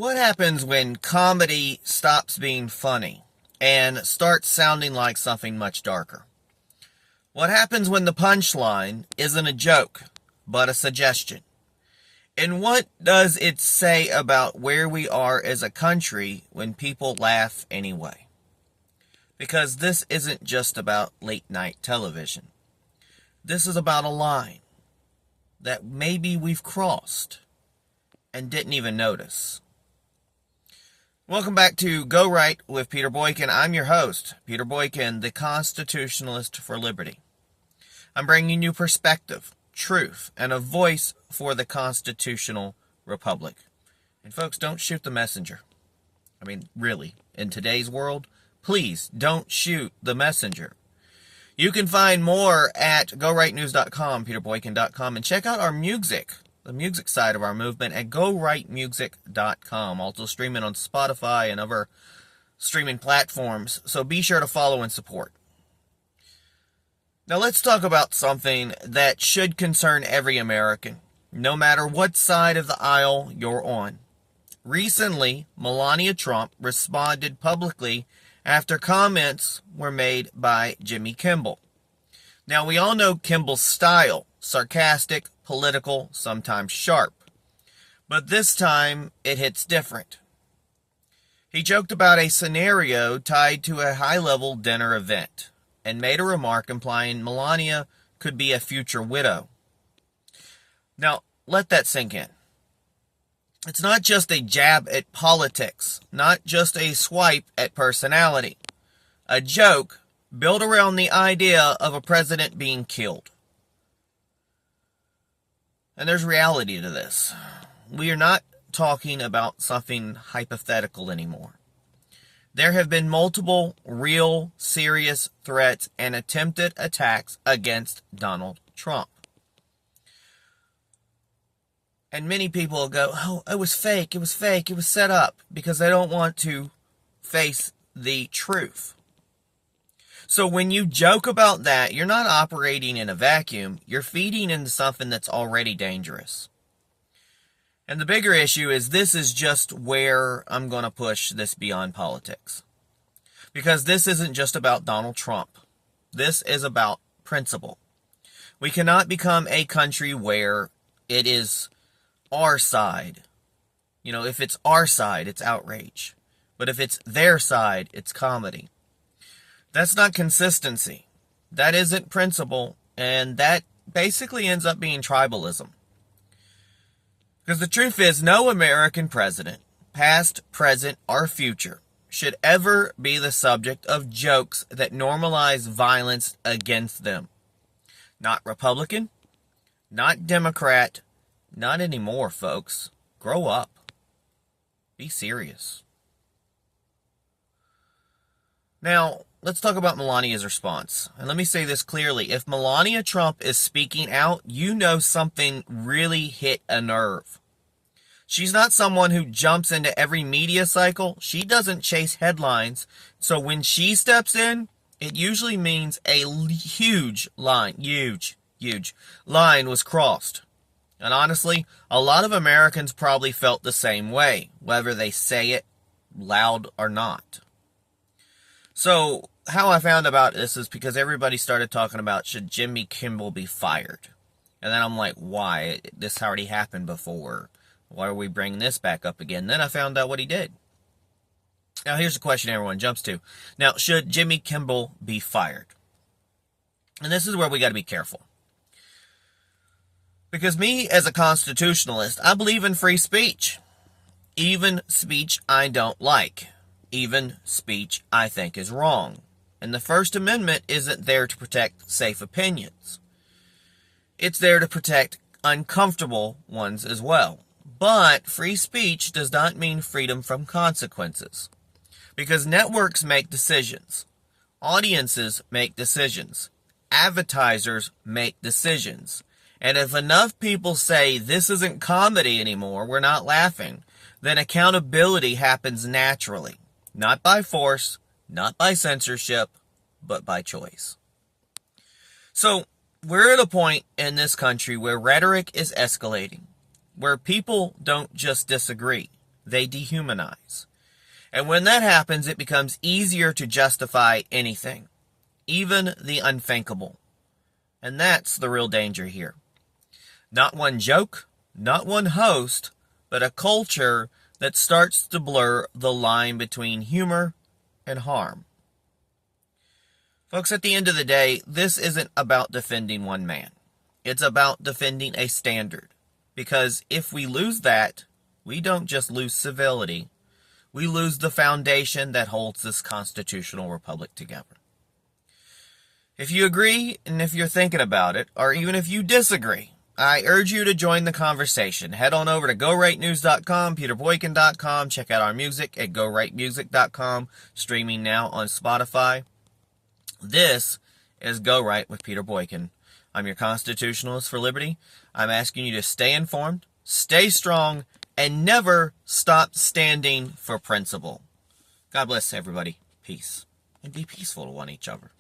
What happens when comedy stops being funny and starts sounding like something much darker? What happens when the punchline isn't a joke, but a suggestion? And what does it say about where we are as a country when people laugh anyway? Because this isn't just about late night television. This is about a line that maybe we've crossed and didn't even notice. Welcome back to Go Right with Peter Boykin. I'm your host, Peter Boykin, the Constitutionalist for Liberty. I'm bringing you perspective, truth, and a voice for the constitutional republic. And folks, don't shoot the messenger. I mean, really, in today's world, please don't shoot the messenger. You can find more at GoRightNews.com, PeterBoykin.com, and check out our music, the music side of our movement at GoRightMusic.com. Also streaming on Spotify and other streaming platforms, so be sure to follow and support. Now let's talk about something that should concern every American, no matter what side of the aisle you're on. Recently, Melania Trump responded publicly after comments were made by Jimmy Kimmel. Now, we all know Kimmel's style, sarcastic, political, sometimes sharp. But this time, it hits different. He joked about a scenario tied to a high-level dinner event and made a remark implying Melania could be a future widow. Now, let that sink in. It's not just a jab at politics, not just a swipe at personality. A joke built around the idea of a president being killed. And there's reality to this. We are not talking about something hypothetical anymore. There have been multiple real, serious threats and attempted attacks against Donald Trump. And many people will go, oh, it was fake, it was set up, because they don't want to face the truth. So when you joke about that, you're not operating in a vacuum, you're feeding into something that's already dangerous. And the bigger issue is this is just where I'm going to push this beyond politics. Because this isn't just about Donald Trump. This is about principle. We cannot become a country where it is our side. You know, if it's our side, it's outrage. But if it's their side, it's comedy. That's not consistency. That isn't principle. And that basically ends up being tribalism. Because the truth is, no American president, past, present, or future, should ever be the subject of jokes that normalize violence against them. Not Republican, not Democrat, not anymore, folks. Grow up. Be serious. Now, let's talk about Melania's response. And let me say this clearly. If Melania Trump is speaking out, you know something really hit a nerve. She's not someone who jumps into every media cycle. She doesn't chase headlines. So when she steps in, it usually means a huge line was crossed. And honestly, a lot of Americans probably felt the same way, whether they say it loud or not. So, how I found about this is because everybody started talking about, should Jimmy Kimmel be fired? And then I'm like, why? This already happened before. Why are we bringing this back up again? Then I found out what he did. Now, here's the question everyone jumps to. Now, should Jimmy Kimmel be fired? And this is where we got to be careful. Because me, as a constitutionalist, I believe in free speech. Even speech I don't like. Even speech I think is wrong. And the First Amendment isn't there to protect safe opinions. It's there to protect uncomfortable ones as well. But free speech does not mean freedom from consequences. Because networks make decisions. Audiences make decisions. Advertisers make decisions. And if enough people say this isn't comedy anymore, we're not laughing, then accountability happens naturally. Not by force, not by censorship, but by choice. So, we're at a point in this country where rhetoric is escalating, where people don't just disagree. they dehumanize. And when that happens, it becomes easier to justify anything, even the unthinkable. And that's the real danger here. Not one joke, not one host, but a culture that starts to blur the line between humor and harm. Folks, at the end of the day, this isn't about defending one man. It's about defending a standard. Because if we lose that, we don't just lose civility. We lose the foundation that holds this constitutional republic together. If you agree, and if you're thinking about it, or even if you disagree, I urge you to join the conversation. Head on over to GoWriteNews.com, PeterBoykin.com. Check out our music at GoWriteMusic.com, streaming now on Spotify. This is Go Right with Peter Boykin. I'm your constitutionalist for liberty. I'm asking you to stay informed, stay strong, and never stop standing for principle. God bless everybody. Peace. And be peaceful to one each other.